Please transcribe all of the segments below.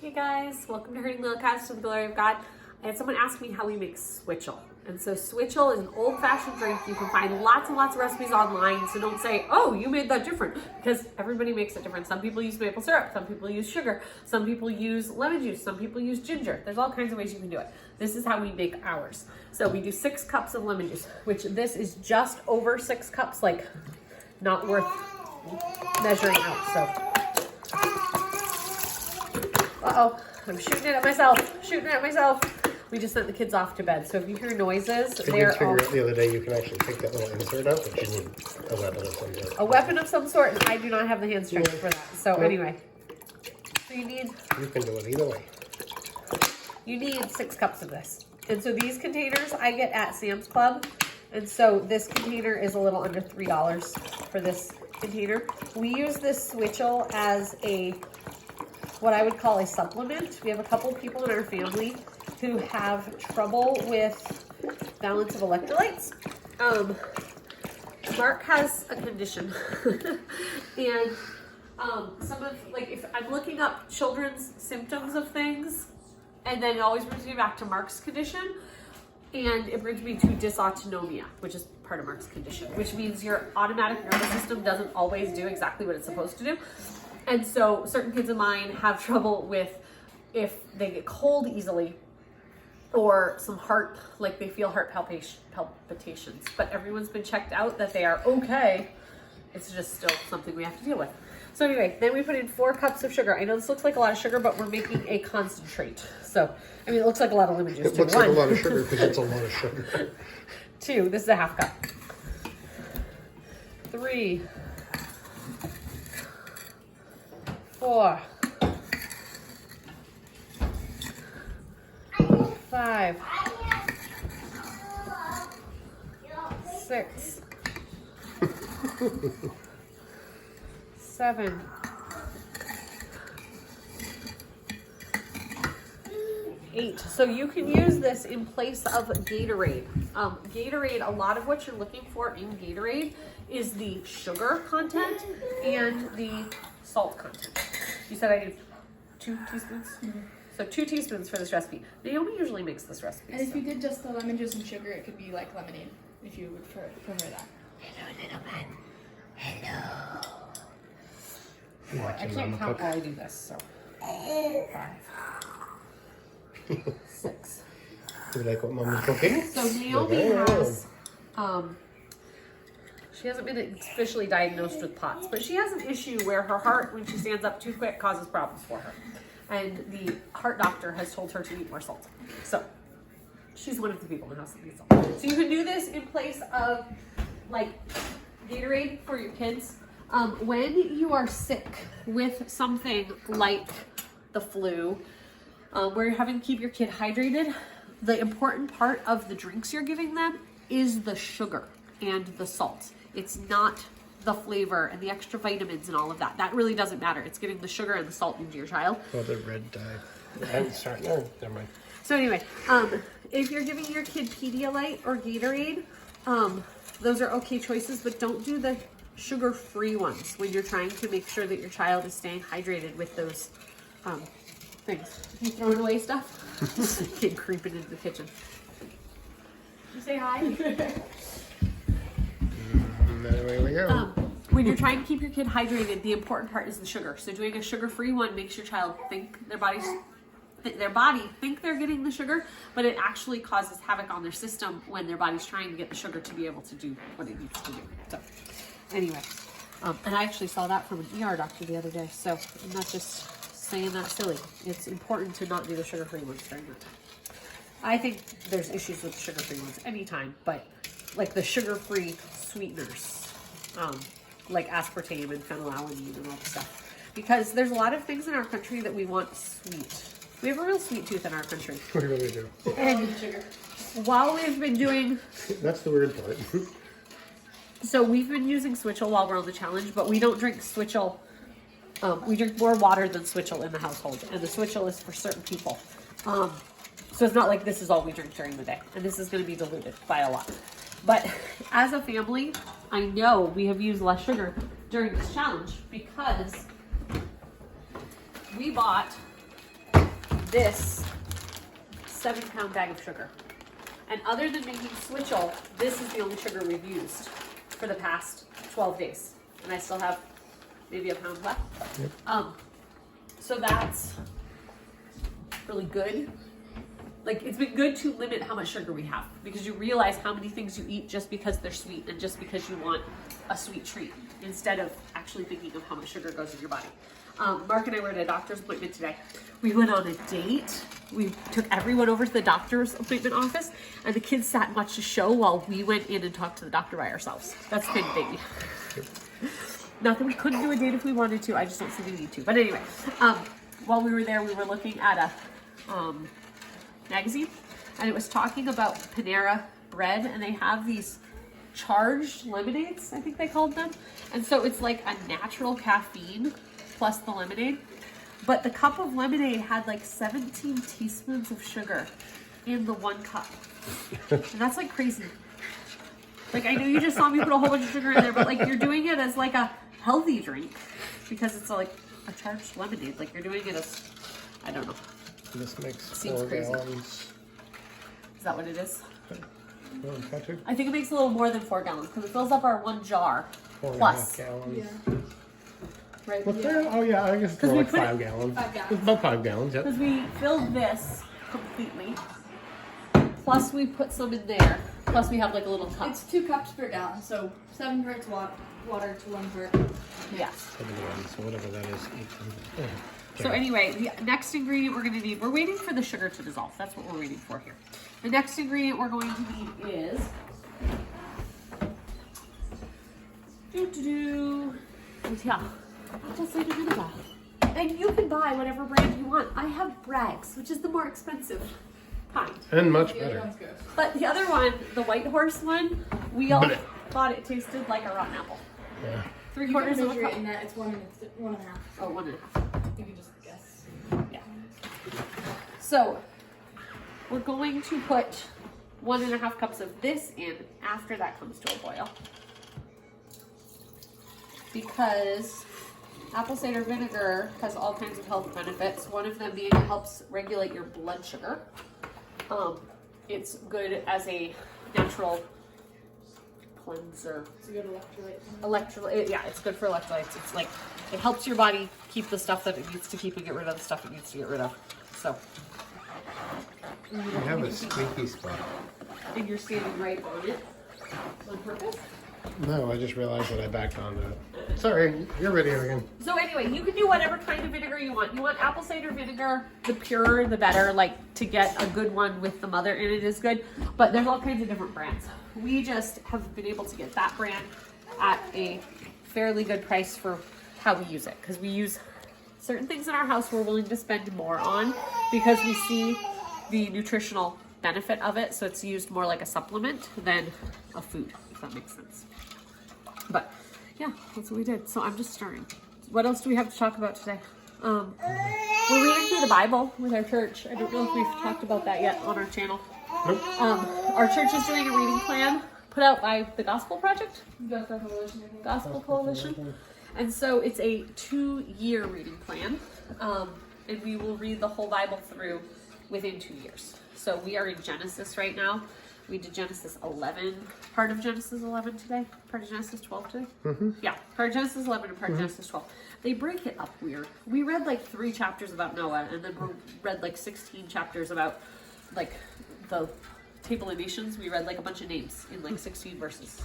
Hey guys, welcome to Hurting Little Cats to the Glory of God. I had someone ask me how we make Switchel. And so Switchel is an old-fashioned drink. You can find lots and lots of recipes online, so don't say, oh, you made that different, because everybody makes it different. Some people use maple syrup, some people use sugar, some people use lemon juice, some people use ginger. There's all kinds of ways you can do it. This is how we make ours. So we do 6 cups of lemon juice, which this is just over 6 cups, like not worth measuring out, so. Uh-oh, I'm shooting it at myself, We just sent the kids off to bed, so if you hear noises, they're I figured out the other day you can actually take that little insert out, but you need a weapon of some sort. A weapon of some sort, and I do not have the hand strength for that. So anyway, so you can do it either way. You need 6 cups of this. And so these containers I get at Sam's Club, and so this container is a little under $3 for this container. We use this Switchel as what I would call a supplement. We have a couple people in our family who have trouble with balance of electrolytes. Mark has a condition and if I'm looking up children's symptoms of things, and then it always brings me back to Mark's condition, and it brings me to dysautonomia, which is part of Mark's condition, which means your automatic nervous system doesn't always do exactly what it's supposed to do. And so certain kids of mine have trouble with if they get cold easily, or some heart, like they feel heart palpitations, but everyone's been checked out that they are okay. It's just still something we have to deal with. So anyway, then we put in 4 cups of sugar. I know this looks like a lot of sugar, but we're making a concentrate. So, I mean, it looks like a lot of lemon juice. It looks like a lot of sugar because it's a lot of sugar. 2, this is a half cup. 3, 4, 5, 6, 7, 8. So you can use this in place of Gatorade. Gatorade, a lot of what you're looking for in Gatorade is the sugar content and the salt content. You said I need 2 teaspoons? Mm-hmm. So 2 teaspoons for this recipe. Naomi usually makes this recipe. And if you did just the lemon juice and sugar, it could be like lemonade, if you would prefer that. Hello, little man. Hello. 4. I can't count while I do this, so. 5. 6. Do you like what Mom is cooking? So Naomi has, she hasn't been officially diagnosed with POTS, but she has an issue where her heart, when she stands up too quick, causes problems for her. And the heart doctor has told her to eat more salt. So she's one of the people in the house that eats salt. So you can do this in place of like Gatorade for your kids. When you are sick with something like the flu, where you're having to keep your kid hydrated, the important part of the drinks you're giving them is the sugar and the salt. It's not the flavor and the extra vitamins and all of that. That really doesn't matter. It's getting the sugar and the salt into your child. Oh, the red dye. I'm sorry. No, never mind. So anyway, if you're giving your kid Pedialyte or Gatorade, those are okay choices, but don't do the sugar-free ones when you're trying to make sure that your child is staying hydrated with those things. You throwing away stuff? Kid creeping into the kitchen. You say hi? There we go. When you're trying to keep your kid hydrated, the important part is the sugar. So doing a sugar-free one makes your child think their body think they're getting the sugar, but it actually causes havoc on their system when their body's trying to get the sugar to be able to do what it needs to do. So anyway, and I actually saw that from an ER doctor the other day. So I'm not just saying that silly. It's important to not do the sugar-free ones during that time. I think there's issues with sugar-free ones anytime, but like the sugar-free sweeteners, like aspartame and phenylalanine and all that stuff. Because there's a lot of things in our country that we want sweet. We have a real sweet tooth in our country. We really do. And while we've been doing... That's the weird part. So we've been using Switchel while we're on the challenge, but we don't drink Switchel. We drink more water than Switchel in the household. And the Switchel is for certain people. So it's not like this is all we drink during the day. And this is going to be diluted by a lot. But as a family, I know we have used less sugar during this challenge because we bought this 7-pound bag of sugar. And other than making Switchel, this is the only sugar we've used for the past 12 days. And I still have maybe a pound left. Yep. So that's really good. Like, it's been good to limit how much sugar we have, because you realize how many things you eat just because they're sweet and just because you want a sweet treat, instead of actually thinking of how much sugar goes in your body. Mark and I were at a doctor's appointment today. We went on a date. We took everyone over to the doctor's appointment office, and the kids sat and watched a show while we went in and talked to the doctor by ourselves. That's kind of baby. Not that we couldn't do a date if we wanted to, I just don't see the need to. But anyway, while we were there, we were looking at a magazine, and it was talking about Panera bread, and they have these charged lemonades, I think they called them. And so it's like a natural caffeine plus the lemonade. But the cup of lemonade had like 17 teaspoons of sugar in the one cup. And that's like crazy. Like, I know you just saw me put a whole bunch of sugar in there, but like, you're doing it as like a healthy drink because it's like a charged lemonade. Like, you're doing it as, I don't know. This makes Seems 4 crazy. gallons. Is that what it is? No, got to? I think it makes a little more than 4 gallons because it fills up our 1 jar 4.5 plus. gallons. Yeah. Right? What's that? Oh yeah, I guess it's 'Cause more we like put it- 5 gallons. 5 gallons. It's about 5 gallons, yep. Because we filled this completely, plus we put some in there, plus we have like a little cup. It's 2 cups per gallon, so 7 parts water to 1 part. Yeah. 7 gallons, so whatever that is. So anyway, the next ingredient we're going to need, we're waiting for the sugar to dissolve. That's what we're waiting for here. The next ingredient we're going to need is yeah, apple cider vinegar. And you can buy whatever brand you want. I have Bragg's, which is the more expensive kind. And much The other better. one's good. But the other one, the White Horse one, we all Blech. thought it tasted like a rotten apple. Yeah. 3/4 of a measure cup. it in that. It's 1.5. Oh, 1.5. You can just guess. Yeah. So we're going to put 1.5 cups of this in after that comes to a boil. Because apple cider vinegar has all kinds of health benefits. One of them being it helps regulate your blood sugar. It's good as a natural cleanser. It's a good electrolyte. Electrolyte, yeah, it's good for electrolytes. It's like, it helps your body keep the stuff that it needs to keep and get rid of the stuff it needs to get rid of. So, You have a squeaky spot. and you're standing right on it on purpose. No, I just realized that I backed onto it. Sorry, you're ready again. So anyway, you can do whatever kind of vinegar you want. You want apple cider vinegar, the purer the better, like to get a good one with the mother in it is good. But there's all kinds of different brands. We just have been able to get that brand at a fairly good price for how we use it. Because we use certain things in our house we're willing to spend more on because we see the nutritional benefit of it. So it's used more like a supplement than a food, if that makes sense. But yeah, that's what we did. So I'm just stirring. What else do we have to talk about today? We're reading through the Bible with our church. I don't know if we've talked about that yet on our channel. Nope. Our church is doing a reading plan put out by the Gospel Project, Gospel Coalition, I think. Gospel Coalition. And so it's a 2-year reading plan. And we will read the whole Bible through within 2 years. So we are in Genesis right now. We did Genesis 11, part of Genesis 11 today, part of Genesis 12 today. Yeah, part of Genesis 11 and part of Genesis 12. They break it up weird. We read like 3 chapters about Noah, and then we read like 16 chapters about like the Table of Nations. We read like a bunch of names in like 16 verses.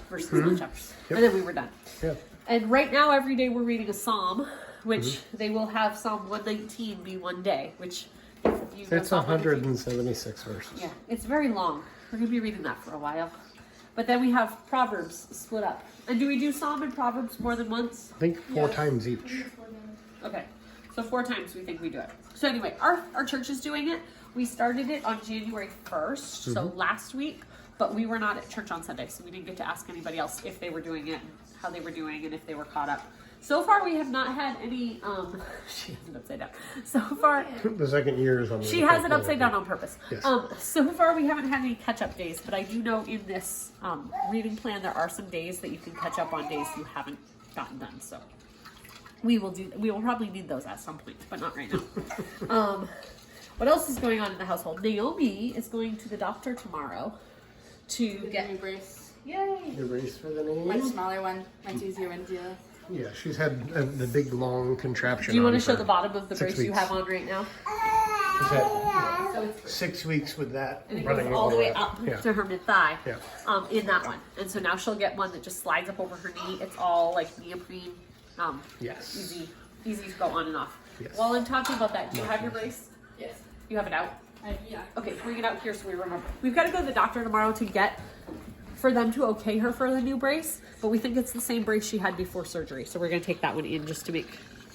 Verses, not chapters. Yep. And then we were done. Yeah. And right now, every day we're reading a psalm, which they will have Psalm 119 be one day, which if you know It's Psalm 119 176 verses. yeah, it's very long. We're going to be reading that for a while. But then we have Proverbs split up. And do we do Psalm and Proverbs more than once? I think 4 times each. Okay. So 4 times we think we do it. So anyway, our church is doing it. We started it on January 1st, so last week. But we were not at church on Sunday, so we didn't get to ask anybody else if they were doing it, and how they were doing, and if they were caught up. So far, we have not had any, she has it upside down. So far, The second year is on the she has it upside down on purpose. Yes. So far, we haven't had any catch-up days, but I do know in this reading plan, there are some days that you can catch up on days you haven't gotten done, so. we will probably need those at some point, but not right now. What else is going on in the household? Naomi is going to the doctor tomorrow to Get a new brace. Yay! The brace for the My knee? smaller one. Mine's easier one's yellow. Yeah, she's had the big long contraption. Do you want to on show for the bottom of the 6 brace you weeks. have on right now? She's had So it's 6 weeks with that and it running goes all the way up Yeah. to her mid thigh. Yeah. In that one, and so now she'll get one that just slides up over her knee. It's all like neoprene. Yes. Easy to go on and off. Yes. While I'm talking about that, do you have your brace? Yes. You have it out? Yeah. Okay, bring it out here so we remember. We've got to go to the doctor tomorrow for them to okay her for the new brace, but we think it's the same brace she had before surgery. So we're going to take that one in just to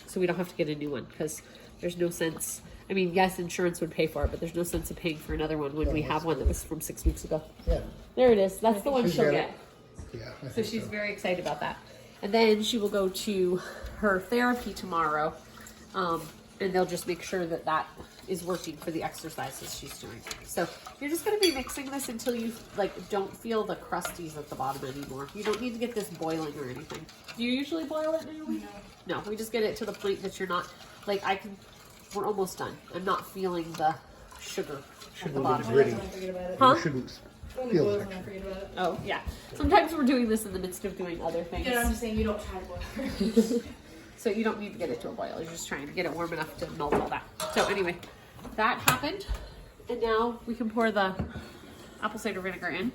so we don't have to get a new one, because there's no sense. I mean, yes, insurance would pay for it, but there's no sense of paying for another one when we have one that was from 6 weeks ago. Yeah. There it is. That's the one She's she'll got get. it. Yeah. I So think she's very excited about that. And then she will go to her therapy tomorrow, and they'll just make sure that that is working for the exercises she's doing. So you're just going to be mixing this until you don't feel the crusties at the bottom anymore. You don't need to get this boiling or anything. Do you usually boil it, Naomi? No, we just get it to the point that you're not, we're almost done. I'm not feeling the sugar at the bottom. Gritty. Forget about it. Huh? You shouldn't Only feel boils it. when I forget about it. Oh, yeah. Sometimes we're doing this in the midst of doing other things. Yeah, I'm just saying you don't try to boil. So you don't need to get it to a boil. You're just trying to get it warm enough to melt all that. So anyway, that happened. And now we can pour the apple cider vinegar in.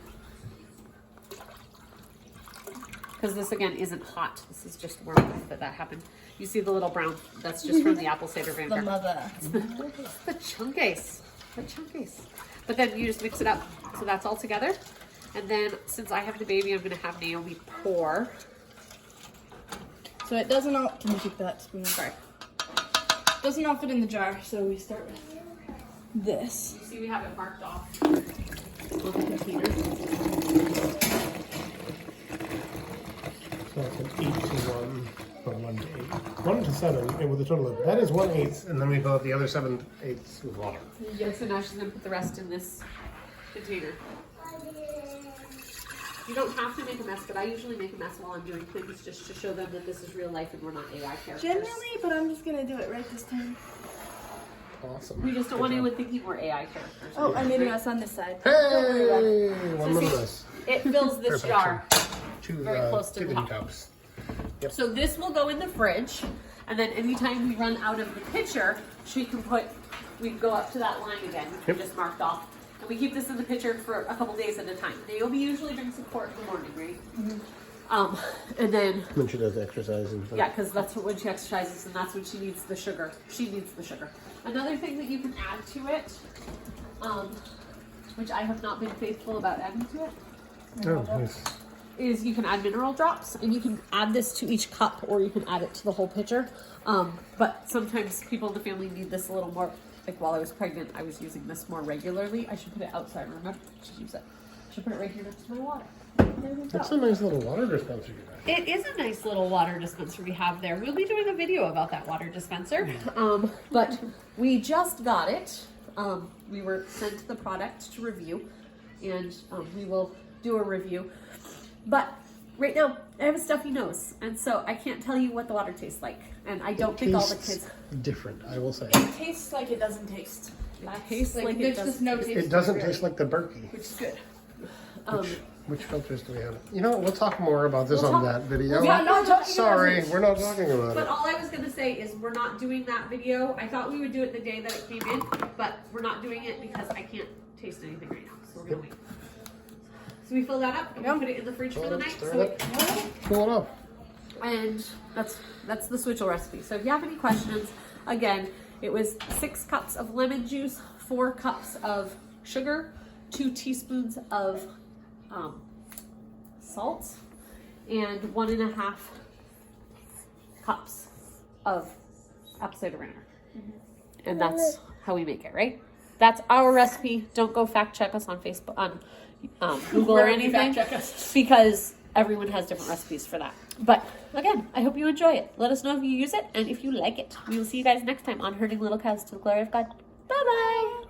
Because this, again, isn't hot. This is just warm enough that happened. You see the little brown? That's just from the apple cider vinegar. The mother. The chunkies. The chunkies. But then you just mix it up. So that's all together. And then since I have the baby, I'm going to have Naomi pour. So it doesn't all. Can you keep that spoon? Sorry. Doesn't all fit in the jar, so we start with this. You see we have it marked off on the container. So it's an 8 to 1 or 1 to 8. 1 to 7, and with a total of that is 1/8, and then we fill out the other 7/8 with water. Yeah, so now she's going to put the rest in this container. You don't have to make a mess, but I usually make a mess while I'm doing things just to show them that this is real life and we're not AI characters. Generally, but I'm just gonna do it right this time. Awesome. We just don't want anyone thinking we're AI characters. Oh, I made a mess on this side. Hey! One So little see, mess. It fills this jar. 2 very close to the tipping top. cups. So this will go in the fridge, and then anytime we run out of the pitcher, we can go up to that line again, which we just marked off. And we keep this in the pitcher for a couple days at a time. Naomi usually drinks a quart in the morning, right? Mm-hmm. And then, When she does exercise and stuff. yeah, because that's when she exercises, and that's when she needs the sugar. She needs the sugar. Another thing that you can add to it, which I have not been faithful about adding to it, Oh, nice. is you can add mineral drops, and you can add this to each cup, or you can add it to the whole pitcher. But sometimes people in the family need this a little more. Like while I was pregnant, I was using this more regularly. I should put it outside. Remember to use it. I should put it right here next to my water. There we go. That's a nice little water dispenser you got. It is a nice little water dispenser we have there. We'll be doing a video about that water dispenser. But we just got it. We were sent the product to review, and we will do a review. But right now, I have a stuffy nose, and so I can't tell you what the water tastes like. And I don't think all the Tastes kids. different, I will say. It tastes like it doesn't taste. It tastes like it there's does. just no taste. It doesn't really, taste like the Berkey. which is good. Which filters do we have? You know, we'll talk more about this We'll on talk- that video. we'll talk about it. Sorry, we're not talking about But it. all I was going to say is we're not doing that video. I thought we would do it the day that it came in, but we're not doing it because I can't taste anything right now. So we're going to wait. So we fill that up and we put it in the fridge for the night. Stir So it up. Pull it up. and that's the Switchel recipe. So if you have any questions, again, it was 6 cups of lemon juice, 4 cups of sugar, 2 teaspoons of salt, and 1.5 cups of apple cider vinegar. And that's how we make it, right? That's our recipe. Don't go fact check us on Facebook, on Google or anything, because everyone has different recipes for that. But again, I hope you enjoy it. Let us know if you use it and if you like it. We will see you guys next time on Herding Little Cows to the Glory of God. Bye bye.